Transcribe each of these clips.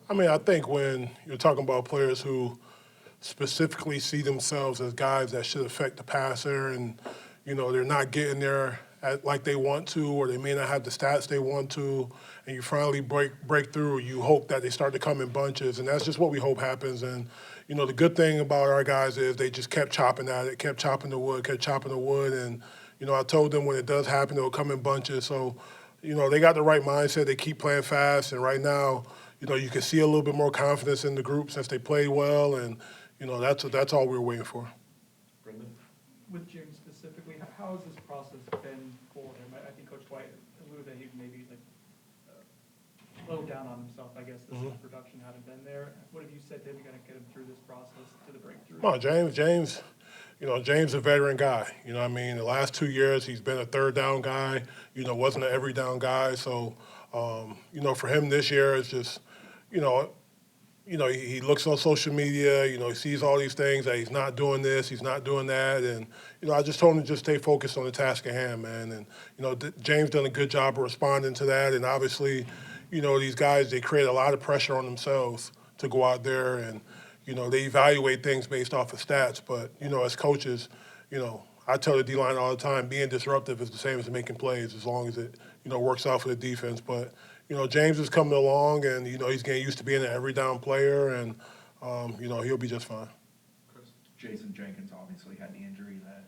I mean, I think when you're talking about players who specifically see themselves as guys that should affect the passer and, they're not getting there like they want to, or they may not have the stats they want to, and you finally break through, you hope that they start to come in bunches, and that's just what we hope happens. And, the good thing about our guys is they just kept chopping at it, kept chopping the wood, and, I told them when it does happen, it'll come in bunches. So, they got the right mindset. They keep playing fast, and right now, you can see a little bit more confidence in the group since they played well, and that's all we're waiting for. Brendan? With Jim specifically, how has this process been for him? I think Coach White alluded that he maybe slowed down on himself. I guess the production hadn't been there. What have you said to him? You're going to get him through this process to the breakthrough? Come on, James. James is a veteran guy. The last 2 years he's been a third down guy. Wasn't an every down guy. So, for him this year it's just, he looks on social media, he sees all these things that he's not doing this, he's not doing that. And, I just told him to just stay focused on the task at hand, man. And, James done a good job of responding to that. And obviously, these guys, they create a lot of pressure on themselves to go out there and, they evaluate things based off of stats. But, as coaches, I tell the D-line all the time, being disruptive is the same as making plays as long as it, works out for the defense. But, James is coming along, and, he's getting used to being an every down player, and, he'll be just fine. Chris? Jason Jenkins obviously had the injury that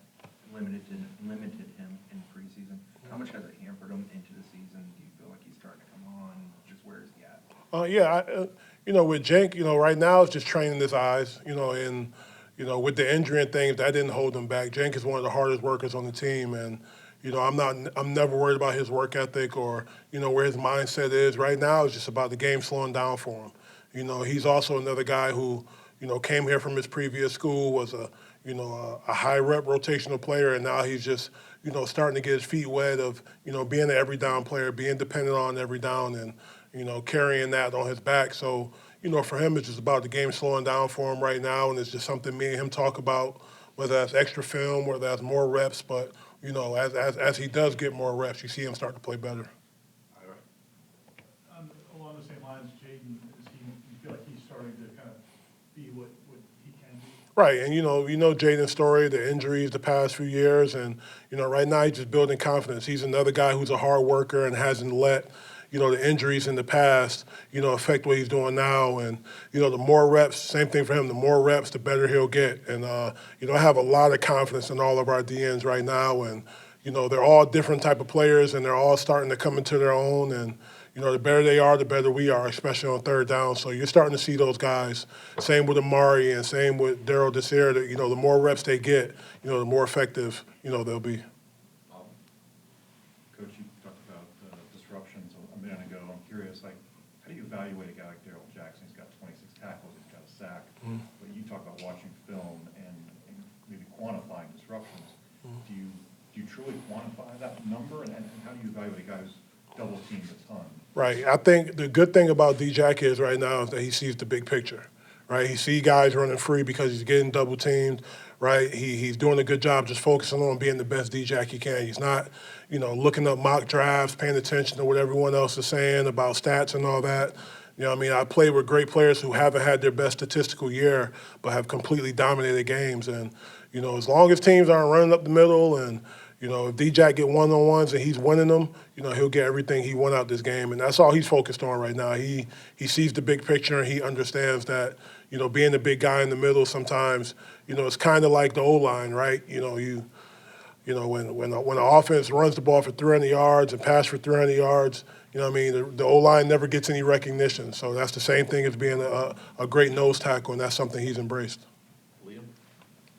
limited him in preseason. How much has it hampered him into the season? Do you feel like he's starting to come on? Just where is he at? With Jenk, right now it's just training his eyes, and, with the injury and things, that didn't hold him back. Jenk is one of the hardest workers on the team, and, I'm never worried about his work ethic or, where his mindset is. Right now it's just about the game slowing down for him. He's also another guy who, came here from his previous school, was a high rep rotational player, and now he's just, starting to get his feet wet of, being an every down player, being dependent on every down and, carrying that on his back. So, for him, it's just about the game slowing down for him right now, and it's just something me and him talk about, whether that's extra film, whether that's more reps. But, as he does get more reps, you see him start to play better. Along the same lines, Jaden, you feel like he's starting to kind of be what he can be? Right, and Jaden's story, the injuries the past few years, and right now he's just building confidence. He's another guy who's a hard worker and hasn't let the injuries in the past affect what he's doing now. And the more reps, same thing for him. The more reps, the better he'll get. And I have a lot of confidence in all of our DNs right now, and they're all different type of players, and they're all starting to come into their own. And the better they are, the better we are, especially on third down. So you're starting to see those guys. Same with Amari and same with Daryl Desir. That the more reps they get, the more effective they'll be. Coach, you talked about disruptions a minute ago. I'm curious, how do you evaluate a guy like Daryl Jackson? He's got 26 tackles, he's got a sack. But you talk about watching film and maybe quantifying disruptions. Do you truly quantify that number? And how do you evaluate a guy who's double teamed a ton? Right. I think the good thing about D-Jack is right now is that he sees the big picture, right? He sees guys running free because he's getting double teamed, right? He's doing a good job just focusing on being the best D-Jack he can. He's not, looking up mock drafts, paying attention to what everyone else is saying about stats and all that. I played with great players who haven't had their best statistical year but have completely dominated games. And, as long as teams aren't running up the middle and, if D-Jack get one-on-ones and he's winning them, he'll get everything he won out this game. And that's all he's focused on right now. He sees the big picture, and he understands that, being the big guy in the middle sometimes, it's kind of like the O-line, right? When the offense runs the ball for 300 yards and pass for 300 yards, the O-line never gets any recognition. So that's the same thing as being a great nose tackle, and that's something he's embraced. Liam?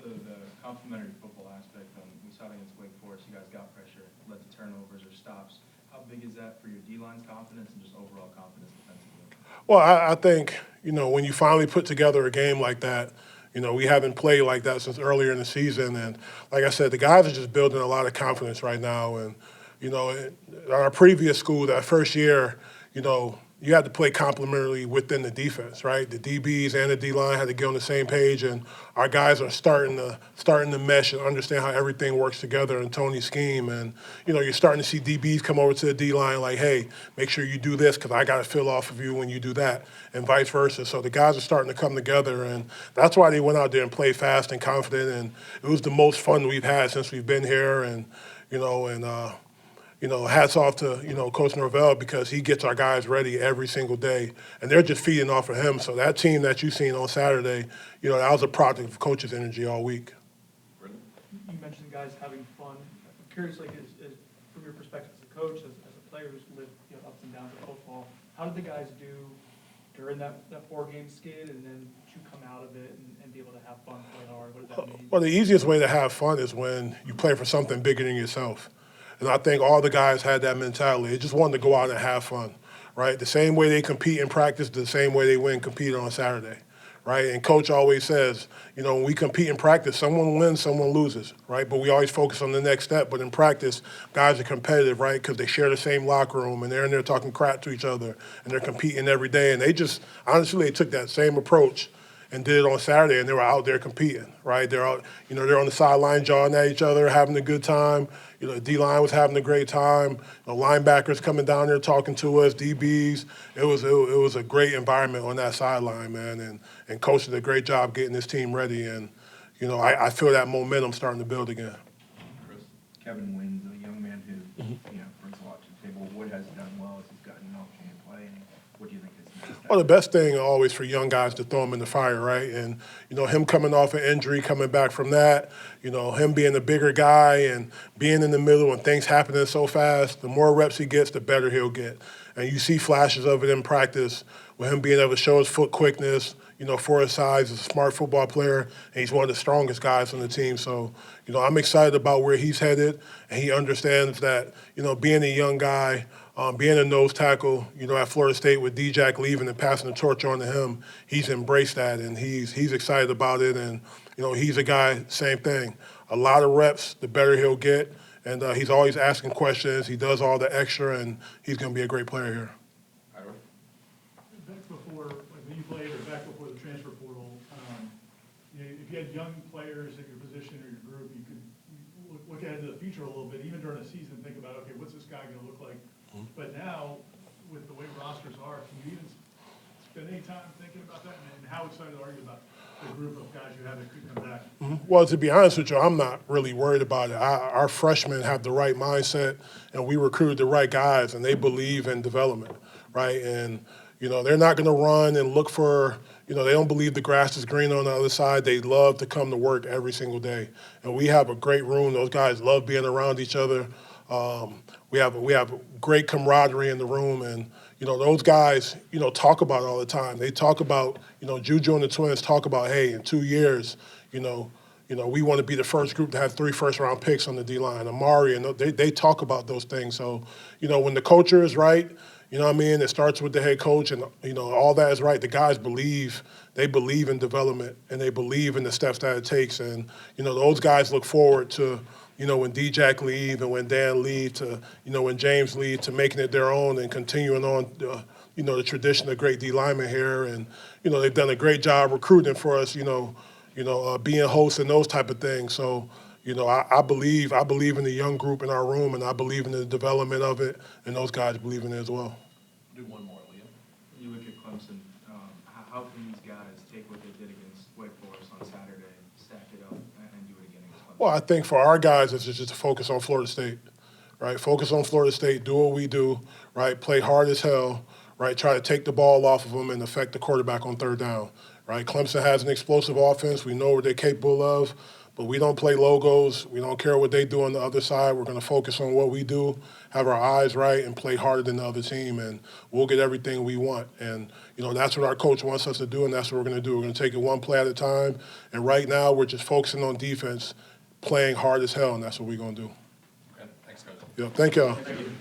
The complementary football aspect, we saw it against Wake Forest. You guys got pressure, led to turnovers or stops. How big is that for your D-line's confidence and just overall confidence defensively? Well, I think, when you finally put together a game like that, we haven't played like that since earlier in the season. And like I said, the guys are just building a lot of confidence right now. And, at our previous school, that first year, you had to play complementarily within the defense, right? The DBs and the D-line had to get on the same page, and our guys are starting to mesh and understand how everything works together in Tony's scheme. And, you're starting to see DBs come over to the D-line like, hey, make sure you do this because I got to feel off of you when you do that, and vice versa. So the guys are starting to come together, and that's why they went out there and played fast and confident, and it was the most fun we've had since we've been here. And, hats off to, Coach Norvell because he gets our guys ready every single day, and they're just feeding off of him. So that team that you seen on Saturday, that was a product of coach's energy all week. You mentioned guys having fun. I'm curious, like, as from your perspective as a coach, as a player who's lived, ups and downs of football, how did the guys do during that 4-game skid, and then to come out of it and be able to have fun, play hard? What does that mean? Well, the easiest way to have fun is when you play for something bigger than yourself. And I think all the guys had that mentality. They just wanted to go out and have fun, right? The same way they compete in practice, the same way they win compete on Saturday, right? And Coach always says, when we compete in practice, someone wins, someone loses, right? But we always focus on the next step. But in practice, guys are competitive, right? Because they share the same locker room, and they're in there talking crap to each other, and they're competing every day. And they just, honestly, they took that same approach and did it on Saturday, and they were out there competing, right? They're out, they're on the sideline jawing at each other, having a good time. The D-line was having a great time. The linebackers coming down there talking to us, DBs. It was a great environment on that sideline, man. And Coach did a great job getting this team ready. And, I feel that momentum starting to build again. Chris, Kevin Wynn's a young man who, brings a lot to the table. What has he done well as he's gotten an opportunity to play, and what do you think is next step? Well, the best thing always for young guys to throw them in the fire, right? And, him coming off an injury, coming back from that, him being a bigger guy and being in the middle and things happening so fast, the more reps he gets, the better he'll get. And you see flashes of it in practice with him being able to show his foot quickness, for his size. He's a smart football player, and he's one of the strongest guys on the team. So, I'm excited about where he's headed, and he understands that, being a young guy, being a nose tackle, at Florida State with D-Jack leaving and passing the torch on to him, he's embraced that, and he's excited about it. And, he's a guy, same thing. A lot of reps, the better he'll get, and he's always asking questions. He does all the extra, and he's going to be a great player here. Back before, like when you played, or back before the transfer portal, if you had young players at your position or your group, you could look ahead to the future a little bit, even during a season, think about, okay, what's this guy going to look like? But now, with the way rosters are, can you even spend any time thinking about that? And how excited are you about the group of guys you have that could come back? Well, to be honest with you, I'm not really worried about it. Our freshmen have the right mindset, and we recruited the right guys, and they believe in development, right? And, they're not going to run and look for, they don't believe the grass is green on the other side. They love to come to work every single day. And we have a great room. Those guys love being around each other. We have great camaraderie in the room, and those guys talk about it all the time. They talk about Juju and the Twins talk about, hey, in 2 years, we want to be the first group to have 3 first-round picks on the D-line. Amari, and they talk about those things. So when the culture is right, it starts with the head coach, and all that is right. The guys believe in development, and they believe in the steps that it takes, and those guys look forward to. When D-Jack leave and when Dan leave to, when James leave to making it their own and continuing on, the tradition of great D linemen here. And, they've done a great job recruiting for us, being hosts and those type of things. So, I believe in the young group in our room, and I believe in the development of it, and those guys believe in it as well. Do one more, Liam. You look at Clemson, how can these guys take what they did against Wake Forest on Saturday, stack it up, and do it again against Clemson? Well, I think for our guys, it's just to focus on Florida State, right? Focus on Florida State, do what we do, right? Play hard as hell, right? Try to take the ball off of them and affect the quarterback on third down, right? Clemson has an explosive offense. We know what they're capable of, but we don't play logos. We don't care what they do on the other side. We're going to focus on what we do, have our eyes right, and play harder than the other team, and we'll get everything we want. And, that's what our coach wants us to do, and that's what we're going to do. We're going to take it one play at a time, and right now we're just focusing on defense, playing hard as hell, and that's what we're going to do. Okay, thanks, Coach. Yeah, thank y'all. Thank you.